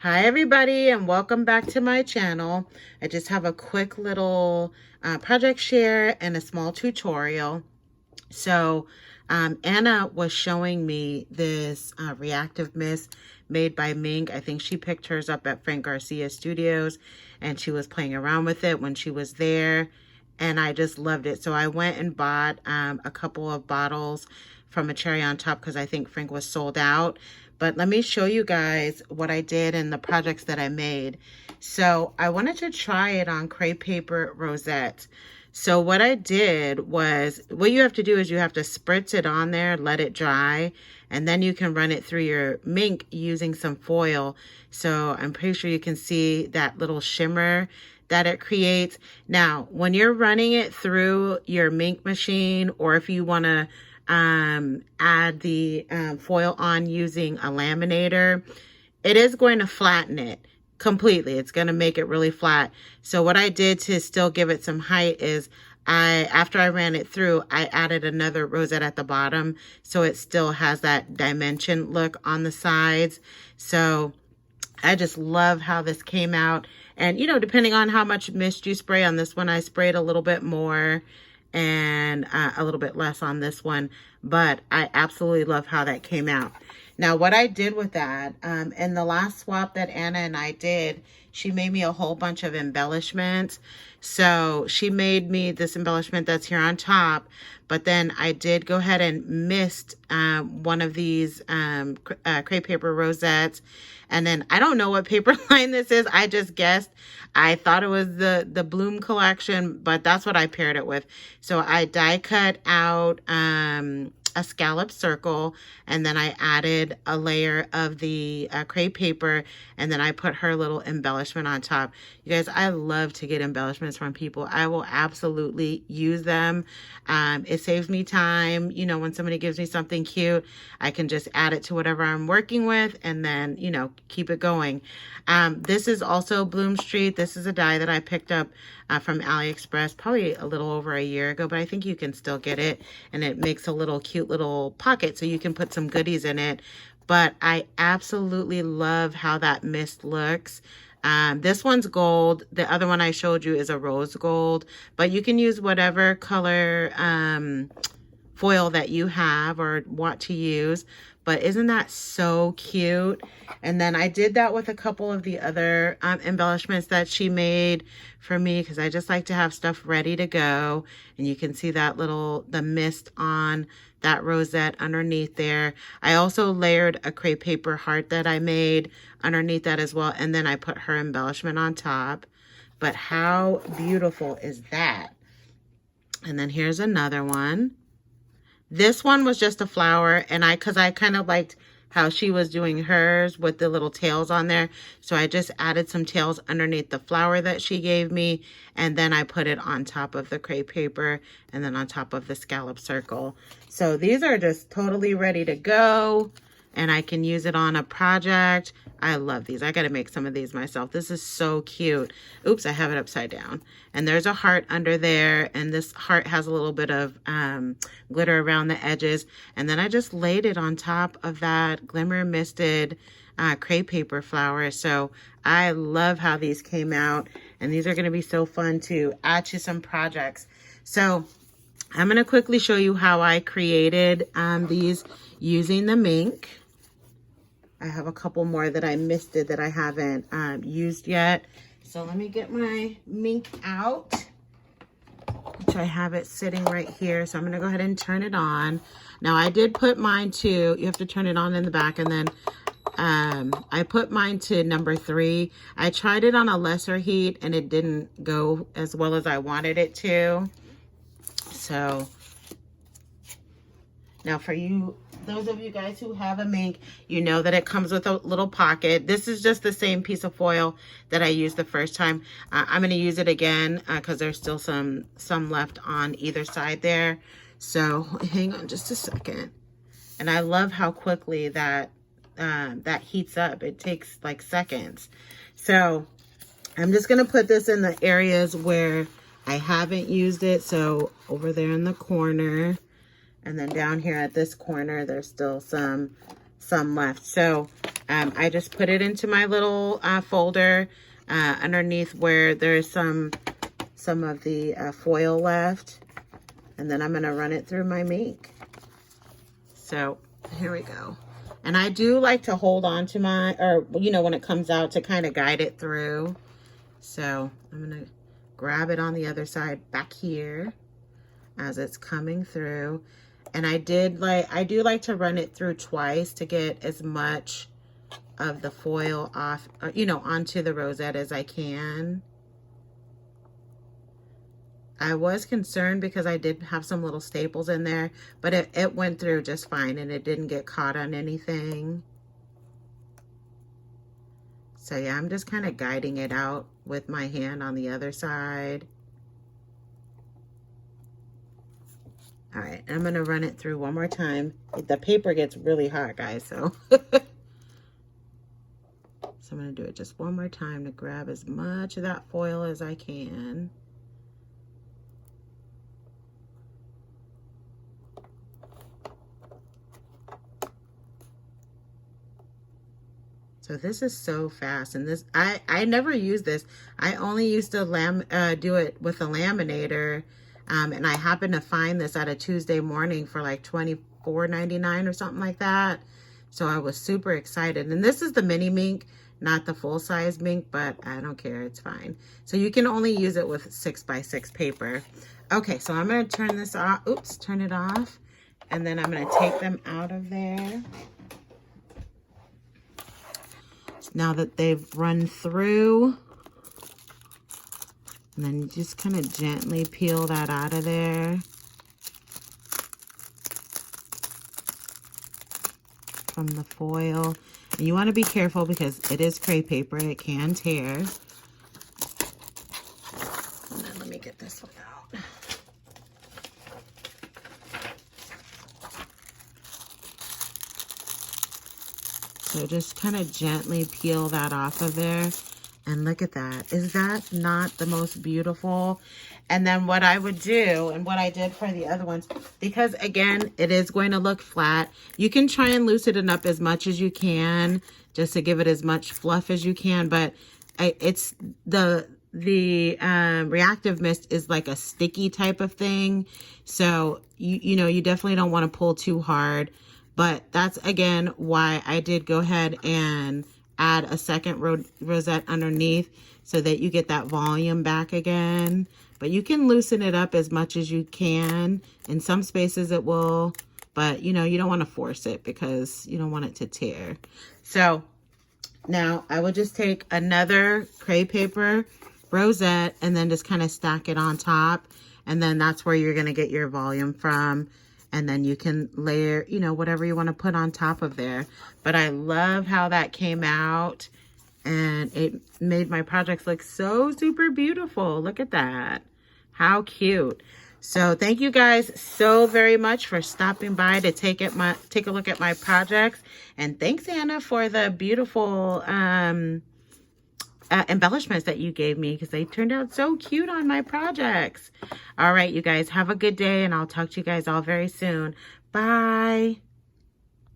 Hi everybody, and welcome back to my channel. I just have a quick little project share and a small tutorial. So Anna was showing me this reactive mist made by Minc. I think she picked hers up at Frank Garcia Studios and she was playing around with it when she was there, and I just loved it. So I went and bought a couple of bottles from a cherry on top because I think Frank was sold out. But let me show you guys what I did and the projects that I made. So I wanted to try it on crepe paper rosettes. So what I did was, what you have to do is you have to spritz it on there, let it dry, and then you can run it through your Minc using some foil. So I'm pretty sure you can see that little shimmer that it creates. Now, when you're running it through your Minc machine, or if you want to add the foil on using a laminator, it is going to flatten it completely. It's going to make it really flat. So what I did to still give it some height is after I ran it through, I added another rosette at the bottom so it still has that dimension look on the sides. So I just love how this came out. And, you know, depending on how much mist you spray on this one, I sprayed a little bit more and a little bit less on this one. But I absolutely love how that came out. Now, what I did with that, in the last swap that Anna and I did, she made me a whole bunch of embellishments. So she made me this embellishment that's here on top, but then I did go ahead and mist one of these crepe paper rosettes. And then I don't know what paper line this is. I just guessed. I thought it was the Bloom collection, but that's what I paired it with. So I die cut out a scallop circle, and then I added a layer of the crepe paper, and then I put her little embellishment on top. You guys, I love to get embellishments from people. I will absolutely use them. It saves me time. You know, when somebody gives me something cute, I can just add it to whatever I'm working with and then, you know, keep it going. This is also Bloom Street. This is a die that I picked up from AliExpress probably a little over a year ago, but I think you can still get it, and it makes a little cute little pocket so you can put some goodies in it. But I absolutely love how that mist looks. This one's gold. The other one I showed you is a rose gold, but you can use whatever color foil that you have or want to use. But isn't that so cute? And then I did that with a couple of the other embellishments that she made for me, because I just like to have stuff ready to go. And you can see that the mist on that rosette underneath there. I also layered a crepe paper heart that I made underneath that as well. And then I put her embellishment on top. But how beautiful is that? And then here's another one. This one was just a flower, and because I kind of liked how she was doing hers with the little tails on there. So I just added some tails underneath the flower that she gave me, and then I put it on top of the crepe paper and then on top of the scallop circle. So these are just totally ready to go, and I can use it on a project. I love these. I got to make some of these myself. This is so cute. Oops, I have it upside down. And there's a heart under there, and this heart has a little bit of glitter around the edges. And then I just laid it on top of that glimmer misted crepe paper flower. So I love how these came out, and these are going to be so fun to add to some projects. So I'm going to quickly show you how I created these using the Minc. I have a couple more that I misted that I haven't used yet. So let me get my Minc out, which I have it sitting right here. So I'm going to go ahead and turn it on. Now I did put mine to, you have to turn it on in the back, and then I put mine to number 3. I tried it on a lesser heat and it didn't go as well as I wanted it to. So now for you, those of you guys who have a Minc, you know that it comes with a little pocket. This is just the same piece of foil that I used the first time. I'm going to use it again because there's still some left on either side there. So hang on just a second. And I love how quickly that heats up. It takes like seconds. So I'm just going to put this in the areas where I haven't used it. So over there in the corner. And then down here at this corner, there's still some left. So I just put it into my little folder underneath where there's some of the foil left. And then I'm going to run it through my Minc. So here we go. And I do like to hold on to my, or, you know, when it comes out to kind of guide it through. So I'm going to grab it on the other side back here as it's coming through. And I do like to run it through twice to get as much of the foil off, you know, onto the rosette as I can. I was concerned because I did have some little staples in there, but it went through just fine and it didn't get caught on anything. So yeah, I'm just kind of guiding it out with my hand on the other side. All right, I'm gonna run it through one more time. The paper gets really hot, guys, so. So I'm gonna do it just one more time to grab as much of that foil as I can. So this is so fast, and this I never use this. I only used to do it with a laminator, and I happened to find this at a Tuesday morning for like $24.99 or something like that. So I was super excited. And this is the mini Minc, not the full size Minc, but I don't care, it's fine. So you can only use it with 6x6 paper. Okay, so I'm gonna turn this off. Oops, turn it off, and then I'm gonna take them out of there. Now that they've run through, and then you just kind of gently peel that out of there. From the foil. And you want to be careful because it is crepe paper, it can tear. And then let me get this one out. So just kind of gently peel that off of there. And look at that. Is that not the most beautiful? And then what I would do, and what I did for the other ones, because again, it is going to look flat. You can try and loosen it up as much as you can, just to give it as much fluff as you can. But it's the reactive mist is like a sticky type of thing. So, you know, you definitely don't want to pull too hard. But that's, again, why I did go ahead and add a second rosette underneath so that you get that volume back again. But you can loosen it up as much as you can. In some spaces it will, but, you know, you don't want to force it because you don't want it to tear. So now I will just take another crepe paper rosette and then just kind of stack it on top. And then that's where you're going to get your volume from. And then you can layer, you know, whatever you want to put on top of there. But I love how that came out. And it made my projects look so super beautiful. Look at that. How cute. So thank you guys so very much for stopping by to take a look at my projects. And thanks, Anna, for the beautiful embellishments that you gave me, because they turned out so cute on my projects. All right, you guys, have a good day, and I'll talk to you guys all very soon. Bye.